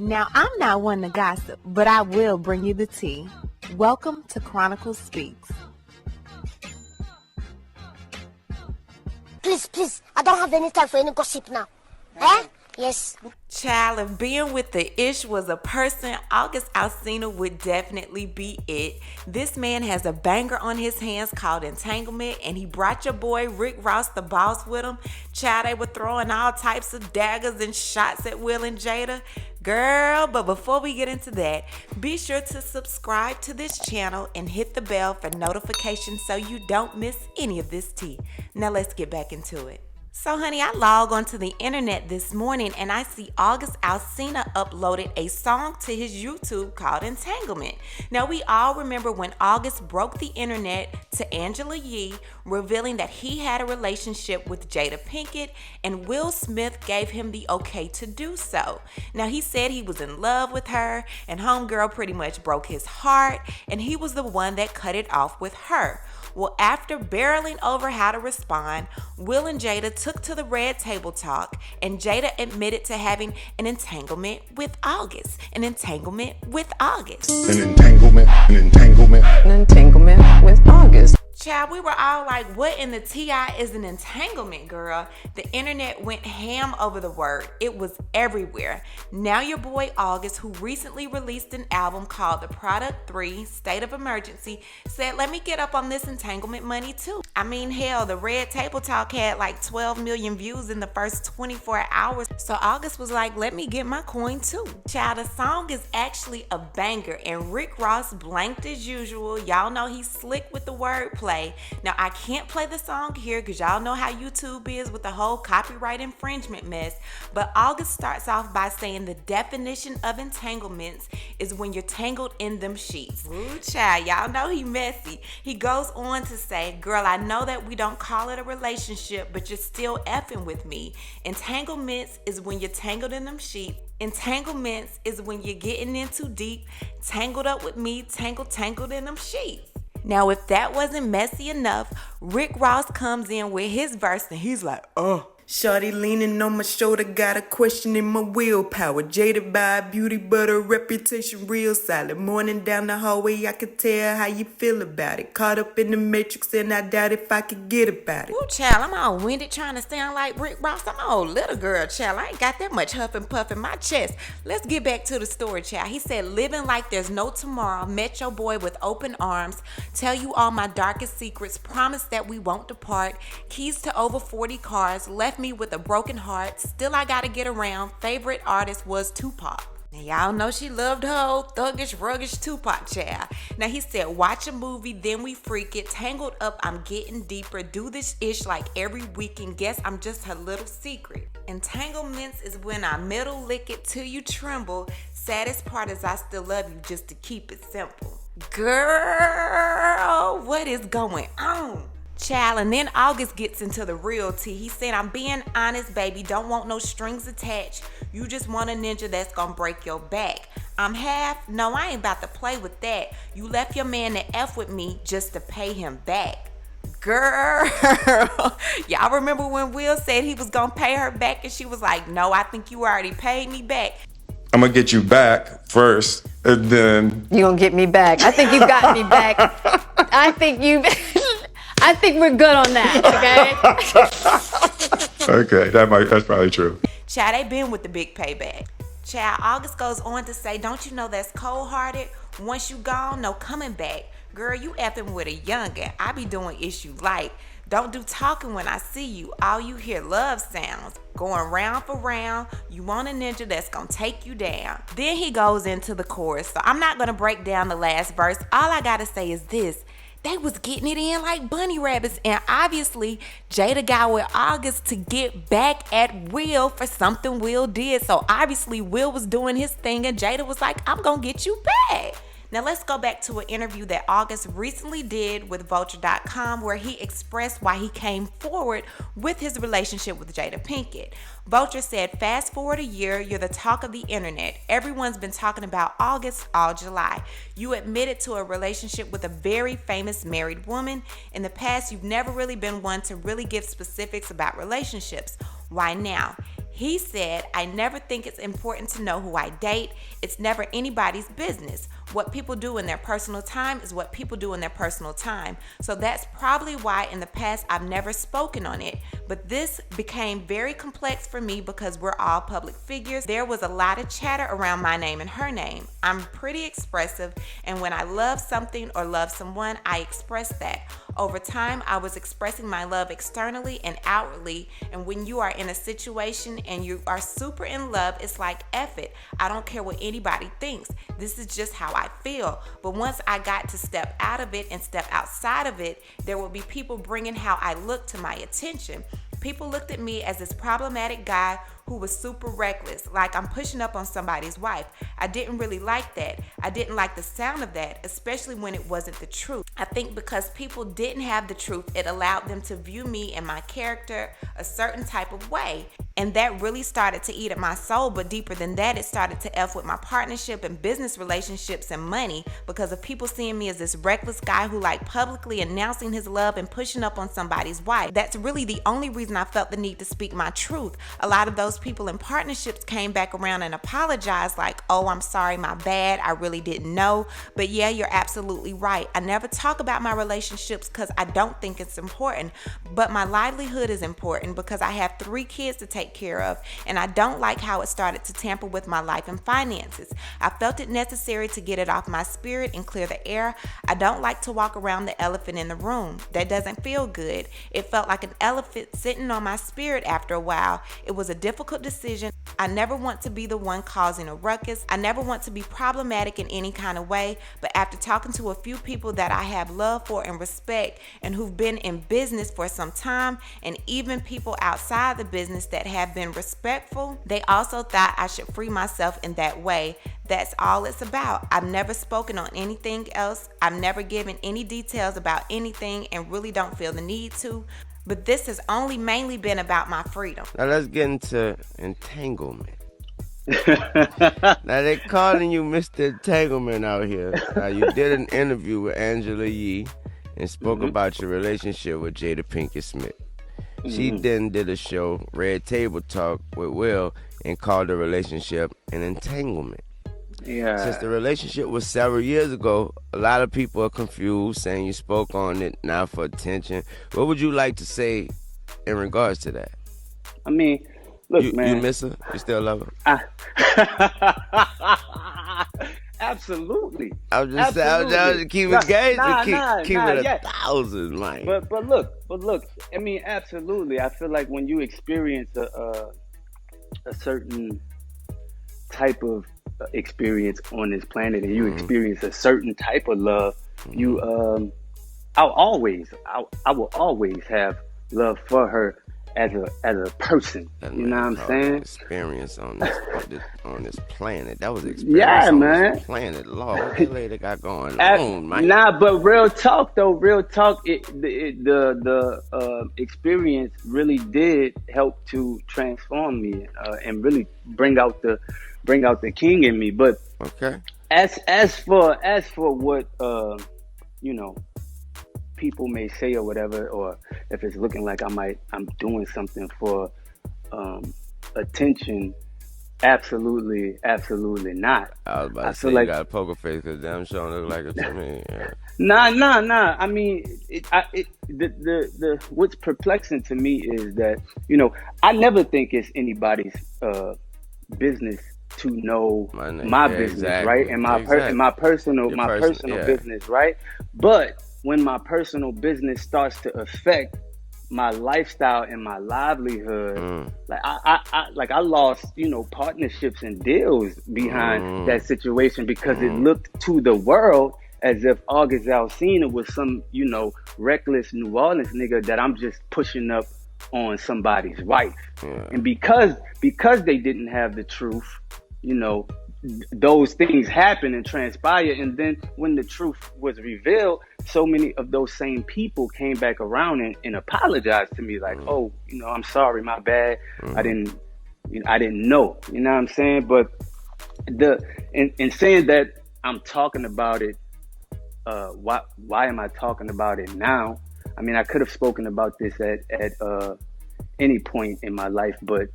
Now, I'm not one to gossip, but I will bring you the tea. Welcome to ChronicleSpeaks. Please, I don't have any time for any gossip now. Eh? Yes. Child, if being with the ish was a person, August Alsina would definitely be it. This man has a banger on his hands called Entanglement, and he brought your boy Rick Ross, the boss, with him. Child, they were throwing all types of daggers and shots at Will and Jada. Girl, but before we get into that, be sure to subscribe to this channel and hit the bell for notifications so you don't miss any of this tea. Now let's get back into it. So honey, I log onto the internet this morning and I see August Alsina uploaded a song to his YouTube called Entanglement. Now we all remember when August broke the internet to Angela Yee, revealing that he had a relationship with Jada Pinkett and Will Smith gave him the okay to do so. Now he said he was in love with her and homegirl pretty much broke his heart and he was the one that cut it off with her. Well, after barreling over how to respond, Will and Jada took to the red table talk, and Jada admitted to having an entanglement with August. An entanglement with August. An entanglement with August. Child, we were all like, what in the TI is an entanglement, girl? The internet went ham over the word. It was everywhere. Now your boy August, who recently released an album called The Product 3, State of Emergency, said, let me get up on this entanglement money too. I mean, hell, the Red Table Talk had like 12 million views in the first 24 hours. So August was like, let me get my coin too. Child, the song is actually a banger and Rick Ross blanked as usual. Y'all know he's slick with the wordplay. Now, I can't play the song here because y'all know how YouTube is with the whole copyright infringement mess, but August starts off by saying the definition of entanglements is when you're tangled in them sheets. Ooh, child, y'all know he messy. He goes on to say, girl, I know that we don't call it a relationship, but you're still effing with me. Entanglements is when you're tangled in them sheets. Entanglements is when you're getting in too deep, tangled up with me, tangled in them sheets. Now, if that wasn't messy enough, Rick Ross comes in with his verse and he's like, shawty leaning on my shoulder, got a question in my willpower. Jaded by beauty, but her reputation real solid. Morning down the hallway, I could tell how you feel about it. Caught up in the matrix and I doubt if I could get about it. Ooh, child, I'm all winded trying to sound like Rick Ross. I'm all little girl, child. I ain't got that much huff and puff in my chest. Let's get back to the story, child. He said, living like there's no tomorrow, met your boy with open arms, tell you all my darkest secrets, promise that we won't depart, keys to over 40 cars, left me with a broken heart, still I gotta get around, favorite artist was Tupac. Now y'all know she loved her old thuggish, ruggish Tupac child. Now he said, watch a movie, then we freak it, tangled up, I'm getting deeper, do this ish like every weekend, guess I'm just her little secret. Entanglements is when I middle lick it till you tremble, saddest part is I still love you just to keep it simple. Girl, what is going on? Child, and then August gets into the real tea. He said, I'm being honest, baby. Don't want no strings attached. You just want a ninja that's gonna break your back. I'm half. No, I ain't about to play with that. You left your man to F with me just to pay him back. Girl, y'all remember when Will said he was gonna pay her back and she was like, no, I think you already paid me back. I'm gonna get you back first, and then You gonna get me back? I think you got me back. I think we're good on that, okay? okay, that's probably true. Child, they been with the big payback. Child, August goes on to say, don't you know that's cold-hearted? Once you gone, no coming back. Girl, you effing with a youngin'. I be doing issue light. Don't do talking when I see you. All you hear love sounds. Going round for round. You want a ninja that's gonna take you down. Then he goes into the chorus. So I'm not gonna break down the last verse. All I gotta say is this. They was getting it in like bunny rabbits, and obviously Jada got with August to get back at Will for something Will did. So obviously Will was doing his thing and Jada was like, I'm gonna get you back. Now let's go back to an interview that August recently did with Vulture.com where he expressed why he came forward with his relationship with Jada Pinkett. Vulture said, fast forward a year, you're the talk of the internet. Everyone's been talking about August all July. You admitted to a relationship with a very famous married woman. In the past, you've never really been one to really give specifics about relationships. Why now? He said, I never think it's important to know who I date. It's never anybody's business. What people do in their personal time is what people do in their personal time. So that's probably why in the past I've never spoken on it. But this became very complex for me because we're all public figures. There was a lot of chatter around my name and her name. I'm pretty expressive, and when I love something or love someone, I express that. Over time, I was expressing my love externally and outwardly, and when you are in a situation and you are super in love, it's like, F it. I don't care what anybody thinks. This is just how I feel. But once I got to step out of it and step outside of it, there will be people bringing how I look to my attention. People looked at me as this problematic guy who was super reckless, like I'm pushing up on somebody's wife. I didn't really like that. I didn't like the sound of that, especially when it wasn't the truth. I think because people didn't have the truth, it allowed them to view me and my character a certain type of way. And that really started to eat at my soul. But deeper than that, it started to F with my partnership and business relationships and money, because of people seeing me as this reckless guy who like publicly announcing his love and pushing up on somebody's wife. That's really the only reason I felt the need to speak my truth. A lot of those people in partnerships came back around and apologized like, oh, I'm sorry, my bad, I really didn't know. But yeah, you're absolutely right. I never talk about my relationships because I don't think it's important. But my livelihood is important because I have 3 kids to take care of, and I don't like how it started to tamper with my life and finances. I felt it necessary to get it off my spirit and clear the air. I don't like to walk around the elephant in the room. That doesn't feel good. It felt like an elephant sitting on my spirit after a while. It was a difficult decision. I never want to be the one causing a ruckus. I never want to be problematic in any kind of way, but after talking to a few people that I have love for and respect and who've been in business for some time, and even people outside the business that have been respectful, they also thought I should free myself in that way. That's all it's about. I've never spoken on anything else. I've never given any details about anything and really don't feel the need to. But this has only mainly been about my freedom. Now let's get into entanglement. Now they're calling you Mr. Entanglement out here. Now you did an interview with Angela Yee and spoke about your relationship with Jada Pinkett Smith. She then did a show, Red Table Talk, with Will and called the relationship an entanglement. Yeah. Since the relationship was several years ago, a lot of people are confused, saying you spoke on it not for attention. What would you like to say in regards to that? I mean, look, man. You miss her? You still love her? Absolutely. I was just saying, keep it gauge, keep it 1,000, man. But look. I mean, absolutely. I feel like when you experience a certain type of experience on this planet, and you experience a certain type of love, you I will always have love for her as a person. You know what I'm saying? Experience on this planet. That was experience yeah, on man. This planet. Lord, what the lady got going on, man? Nah, but real talk, the experience really did help to transform me and really bring out the king in me. But okay, as for what people may say or whatever, or if it's looking like I'm doing something for attention, absolutely not. I was about to say, you got a poker face because damn sure look like it to me. Yeah. Nah. I mean, the what's perplexing to me is that I never think it's anybody's business to know my business, exactly. Right? And my personal business, right? But when my personal business starts to affect my lifestyle and my livelihood, like I lost, partnerships and deals behind that situation because it looked to the world as if August Alsina was some, reckless New Orleans nigga that I'm just pushing up on somebody's wife. And because they didn't have the truth, those things happen and transpire. And then when the truth was revealed, so many of those same people came back around and apologized to me like, oh, I'm sorry, my bad. I didn't know, you know what I'm saying? But in saying that I'm talking about it, why am I talking about it now? I mean, I could have spoken about this at any point in my life, but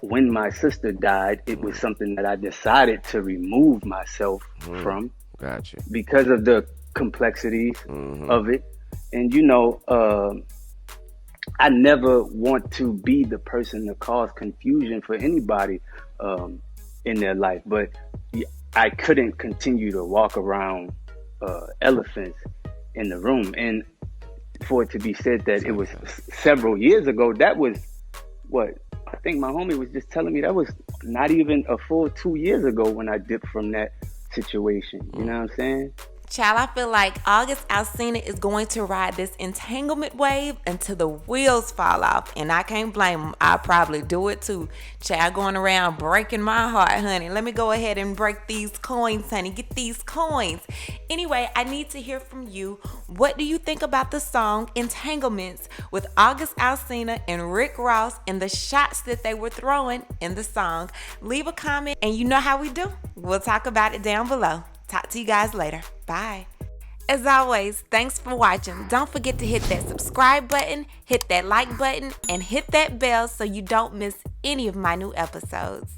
when my sister died, it was something that I decided to remove myself from. Gotcha. Because of the complexities of it. And, I never want to be the person to cause confusion for anybody in their life. But I couldn't continue to walk around elephants in the room. And for it to be said that it was several years ago, that was what I think my homie was just telling me. That was not even a full 2 years ago when I dipped from that situation. You know what I'm saying? Child, I feel like August Alsina is going to ride this entanglement wave until the wheels fall off. And I can't blame him. I'll probably do it too. Child, going around breaking my heart, honey. Let me go ahead and break these coins, honey. Get these coins. Anyway, I need to hear from you. What do you think about the song Entanglements with August Alsina and Rick Ross and the shots that they were throwing in the song? Leave a comment, and you know how we do. We'll talk about it down below. Talk to you guys later. Bye. As always, thanks for watching. Don't forget to hit that subscribe button, hit that like button, and hit that bell so you don't miss any of my new episodes.